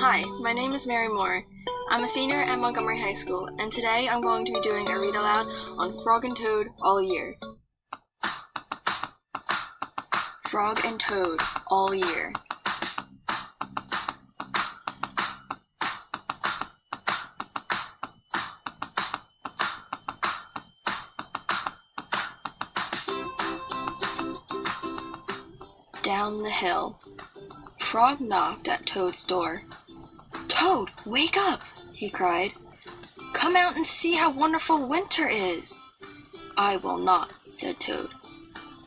Hi, my name is Mary Moore. I'm a senior at Montgomery High School, and today I'm going to be doing a read aloud on Frog and Toad all year. Frog and Toad all year. Down the hill. Frog knocked at Toad's door. "Toad, wake up!" he cried. "Come out and see how wonderful winter is." "I will not," said Toad.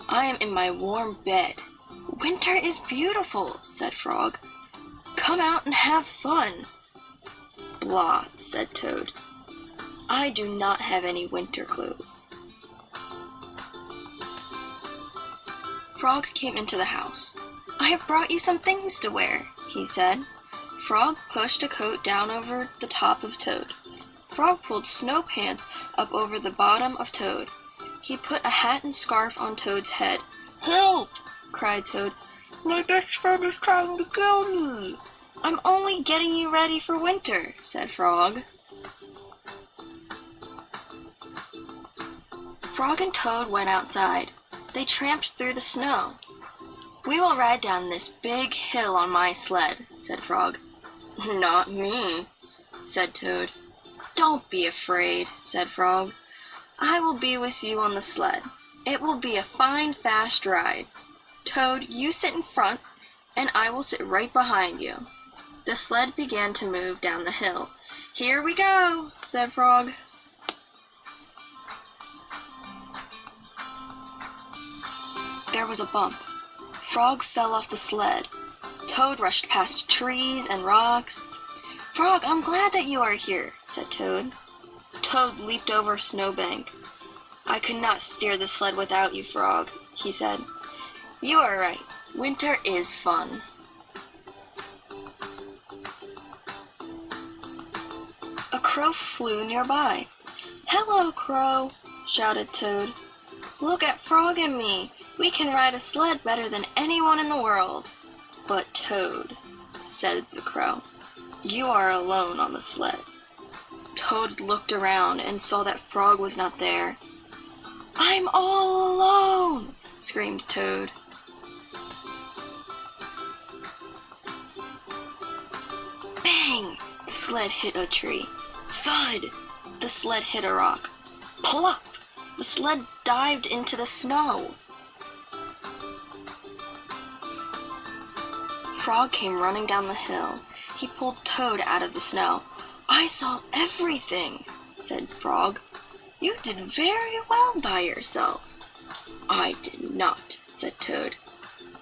"I am in my warm bed." "Winter is beautiful," said Frog. "Come out and have fun." "Blah," said Toad. "I do not have any winter clothes." Frog came into the house. "I have brought you some things to wear," he said. Frog pushed a coat down over the top of Toad. Frog pulled snow pants up over the bottom of Toad. He put a hat and scarf on Toad's head. "Help!" cried Toad. "My best friend is trying to kill me." "I'm only getting you ready for winter," said Frog. Frog and Toad went outside. They tramped through the snow. "We will ride down this big hill on my sled," said Frog. "Not me," said Toad. "Don't be afraid," said Frog. "I will be with you on the sled. It will be a fine, fast ride. Toad, you sit in front, and I will sit right behind you." The sled began to move down the hill. "Here we go," said Frog. There was a bump. Frog fell off the sled. Toad rushed past trees and rocks. "Frog, I'm glad that you are here," said Toad. Toad leaped over a snowbank. "I could not steer the sled without you, Frog," he said. "You are right. Winter is fun." A crow flew nearby. "Hello, Crow," shouted Toad. "Look at Frog and me. We can ride a sled better than anyone in the world." "But Toad," said the crow, "you are alone on the sled." Toad looked around and saw that Frog was not there. "I'm all alone!" screamed Toad. Bang! The sled hit a tree. Thud! The sled hit a rock. Plop! The sled dived into the snow. Frog came running down the hill. He pulled Toad out of the snow. "I saw everything," said Frog. "You did very well by yourself." "I did not," said Toad.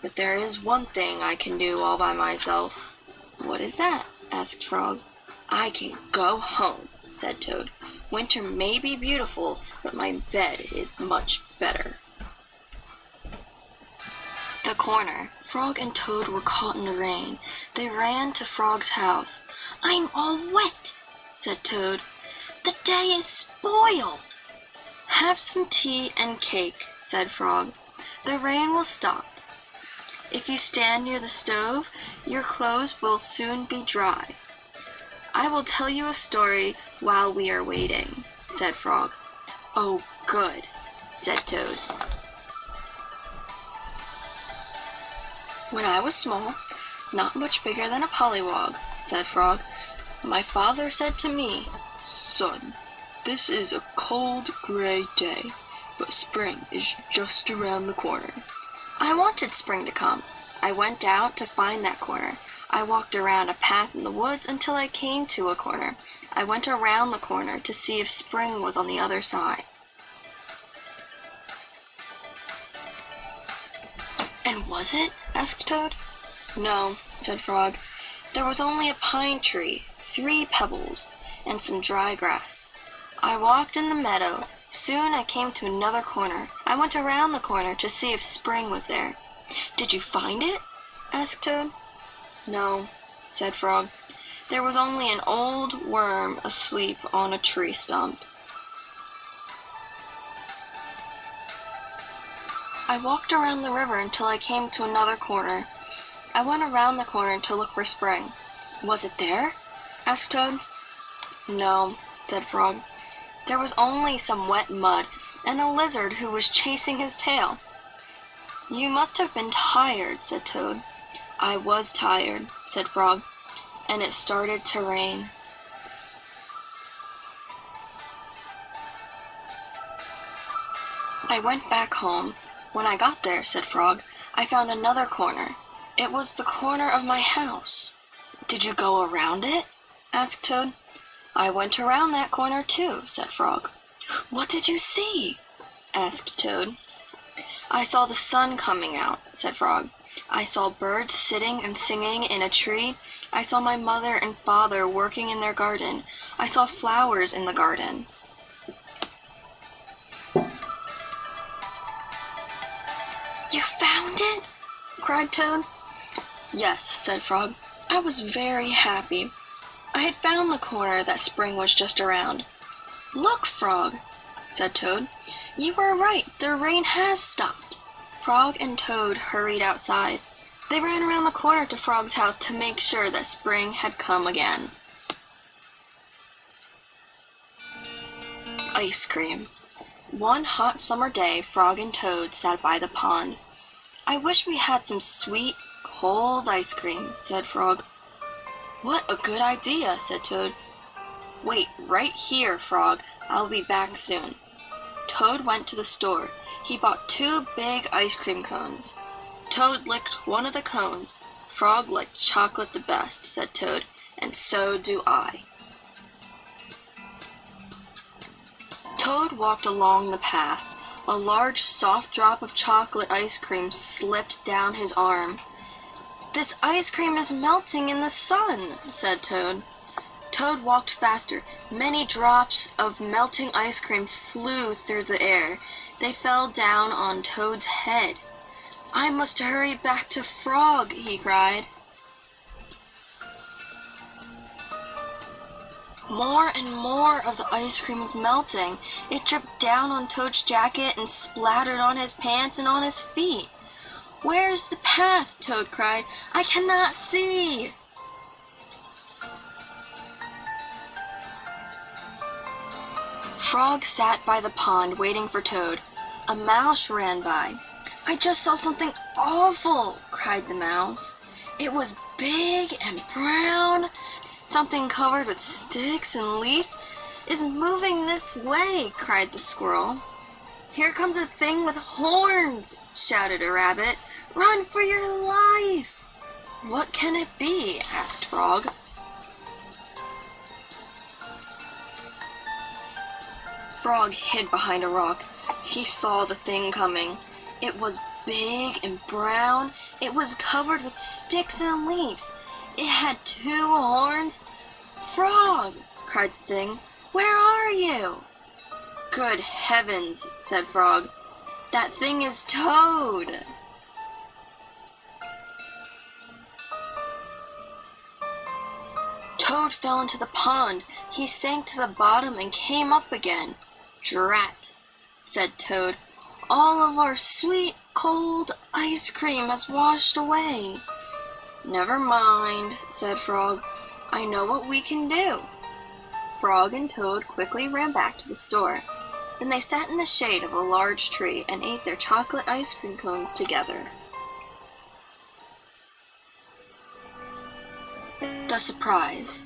"But there is one thing I can do all by myself." "What is that?" asked Frog. "I can go home," said Toad. "Winter may be beautiful, but my bed is much better." The corner. Frog and Toad were caught in the rain. They ran to Frog's house. "I'm all wet," said Toad. "The day is spoiled." "Have some tea and cake," said Frog. "The rain will stop. If you stand near the stove, your clothes will soon be dry." "I will tell you a story while we are waiting," said Frog. "Oh, good," said Toad. "When I was small, not much bigger than a pollywog," said Frog, "my father said to me, 'Son, this is a cold, gray day, but spring is just around the corner.' I wanted spring to come. I went out to find that corner. I walked around a path in the woods until I came to a corner. I went around the corner to see if spring was on the other side." "And was it?" asked Toad. "No," said Frog. "There was only a pine tree, 3 pebbles, and some dry grass. I walked in the meadow. Soon I came to another corner. I went around the corner to see if spring was there." "Did you find it?" asked Toad. "No," said Frog. "There was only an old worm asleep on a tree stump." I walked around the river until I came to another corner. I went around the corner to look for spring. Was it there? Asked Toad. No, said Frog. There was only some wet mud and a lizard who was chasing his tail. You must have been tired, said Toad. I was tired, said Frog, and it started to rain. I went back home. When I got there, said Frog, I found another corner. It was the corner of my house. Did you go around it? Asked Toad. I went around that corner too, said Frog. What did you see? Asked Toad. I saw the sun coming out, said Frog. I saw birds sitting and singing in a tree. I saw my mother and father working in their garden. I saw flowers in the garden. You found it? Cried Toad. Yes, said Frog. I was very happy. I had found the corner that Spring was just around. Look, Frog, said Toad. You were right, the rain has stopped. Frog and Toad hurried outside. They ran around the corner to Frog's house to make sure that Spring had come again. Ice cream. One hot summer day, Frog and Toad sat by the pond. I wish we had some sweet, cold ice cream, said Frog. What a good idea, said Toad. Wait right here, Frog. I'll be back soon. Toad went to the store. He bought 2 big ice cream cones. Toad licked one of the cones. Frog liked chocolate the best, said Toad, and so do I. Toad walked along the path. A large, soft drop of chocolate ice cream slipped down his arm. This ice cream is melting in the sun, said Toad. Toad walked faster. Many drops of melting ice cream flew through the air. They fell down on Toad's head. I must hurry back to Frog, he cried. More and more of the ice cream was melting. It dripped down on Toad's jacket and splattered on his pants and on his feet. Where's the path? Toad cried. I cannot see. Frog sat by the pond waiting for Toad. A mouse ran by. I just saw something awful, cried the mouse. It was big and brown. Something covered with sticks and leaves is moving this way, cried the squirrel. Here comes a thing with horns, shouted a rabbit. Run for your life! What can it be? Asked Frog. Frog hid behind a rock. He saw the thing coming. It was big and brown. It was covered with sticks and leaves. It had 2 horns. Frog, cried the thing. Where are you? Good heavens, said Frog. That thing is Toad. Toad fell into the pond. He sank to the bottom and came up again. Drat, said Toad. All of our sweet, cold ice cream has washed away. Never mind, said Frog. I know what we can do. Frog and Toad quickly ran back to the store. Then they sat in the shade of a large tree and ate their chocolate ice cream cones together. The surprise.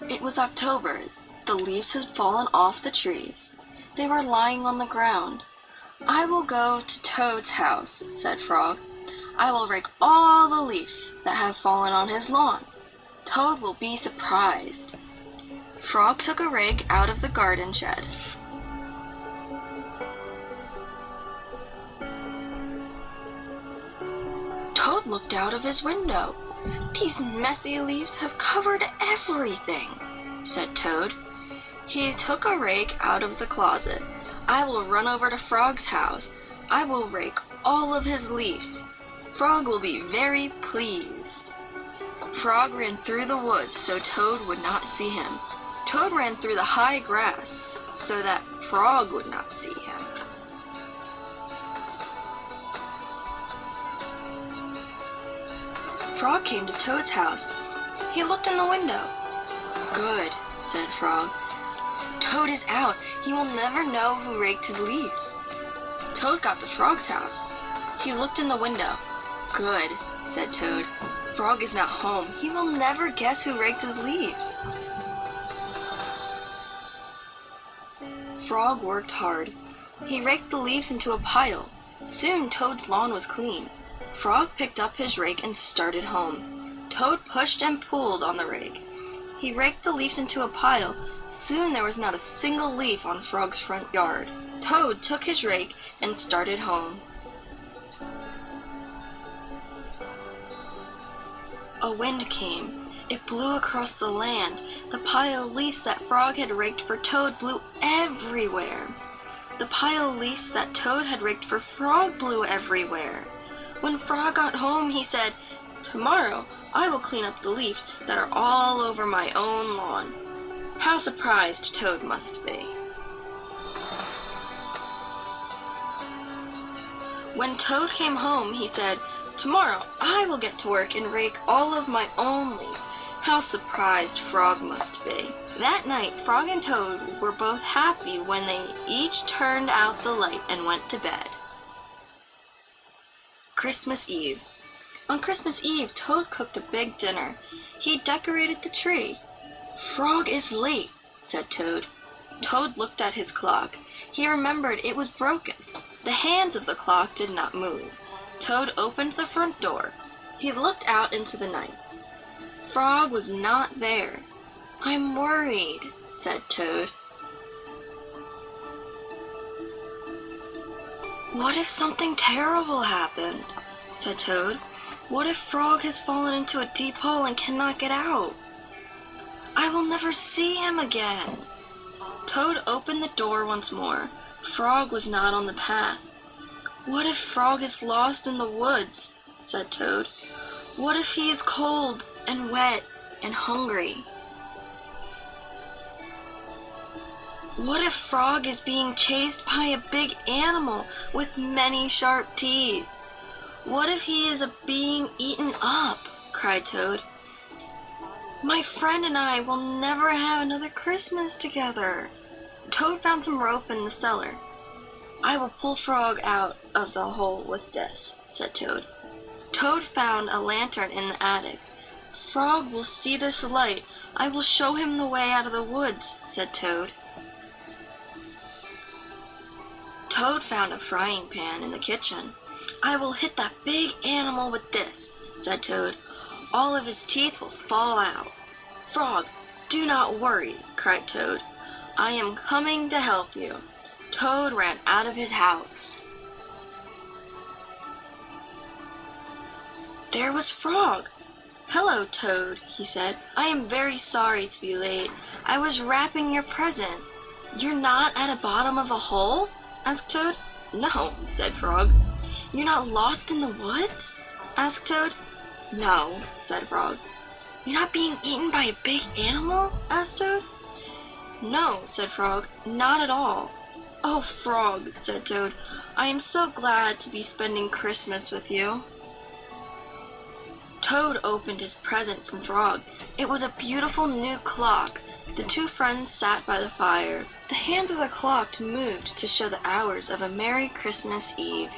It was October. The leaves had fallen off the trees. They were lying on the ground. I will go to Toad's house, said Frog. I will rake all the leaves that have fallen on his lawn. Toad will be surprised. Frog took a rake out of the garden shed. Toad looked out of his window. These messy leaves have covered everything, said Toad. He took a rake out of the closet. I will run over to Frog's house. I will rake all of his leaves. Frog will be very pleased. Frog ran through the woods so Toad would not see him. Toad ran through the high grass so that Frog would not see him. Frog came to Toad's house. He looked in the window. Good, said Frog. Toad is out. He will never know who raked his leaves. Toad got to Frog's house. He looked in the window. Good, said Toad. Frog is not home. He will never guess who raked his leaves. Frog worked hard. He raked the leaves into a pile. Soon Toad's lawn was clean. Frog picked up his rake and started home. Toad pushed and pulled on the rake. He raked the leaves into a pile. Soon there was not a single leaf on Frog's front yard. Toad took his rake and started home. A wind came. It blew across the land. The pile of leaves that Frog had raked for Toad blew everywhere. The pile of leaves that Toad had raked for Frog blew everywhere. When Frog got home, he said, "Tomorrow I will clean up the leaves that are all over my own lawn." How surprised Toad must be. When Toad came home, he said, "Tomorrow I will get to work and rake all of my own leaves." How surprised Frog must be. That night, Frog and Toad were both happy when they each turned out the light and went to bed. Christmas Eve. On Christmas Eve, Toad cooked a big dinner. He decorated the tree. "Frog is late," said Toad. Toad looked at his clock. He remembered it was broken. The hands of the clock did not move. Toad opened the front door. He looked out into the night. Frog was not there. "I'm worried," said Toad. "What if something terrible happened?" said Toad. "What if Frog has fallen into a deep hole and cannot get out? I will never see him again." Toad opened the door once more. Frog was not on the path. "What if Frog is lost in the woods?" said Toad. "What if he is cold and wet and hungry? What if Frog is being chased by a big animal with many sharp teeth? What if he is being eaten up?" cried Toad. "My friend and I will never have another Christmas together." Toad found some rope in the cellar. "I will pull Frog out of the hole with this," said Toad. Toad found a lantern in the attic. "Frog will see this light. I will show him the way out of the woods," said Toad. Toad found a frying pan in the kitchen. "I will hit that big animal with this," said Toad. "All of his teeth will fall out." "Frog, do not worry," cried Toad. "I am coming to help you." Toad ran out of his house. There was Frog. "Hello, Toad," he said. "I am very sorry to be late. I was wrapping your present." "You're not at the bottom of a hole?" asked Toad. "No," said Frog. "You're not lost in the woods?" asked Toad. "No," said Frog. "You're not being eaten by a big animal?" asked Toad. "No," said Frog. "Not at all." "Oh, Frog," said Toad, "I am so glad to be spending Christmas with you." Toad opened his present from Frog. It was a beautiful new clock. The two friends sat by the fire. The hands of the clock moved to show the hours of a Merry Christmas Eve.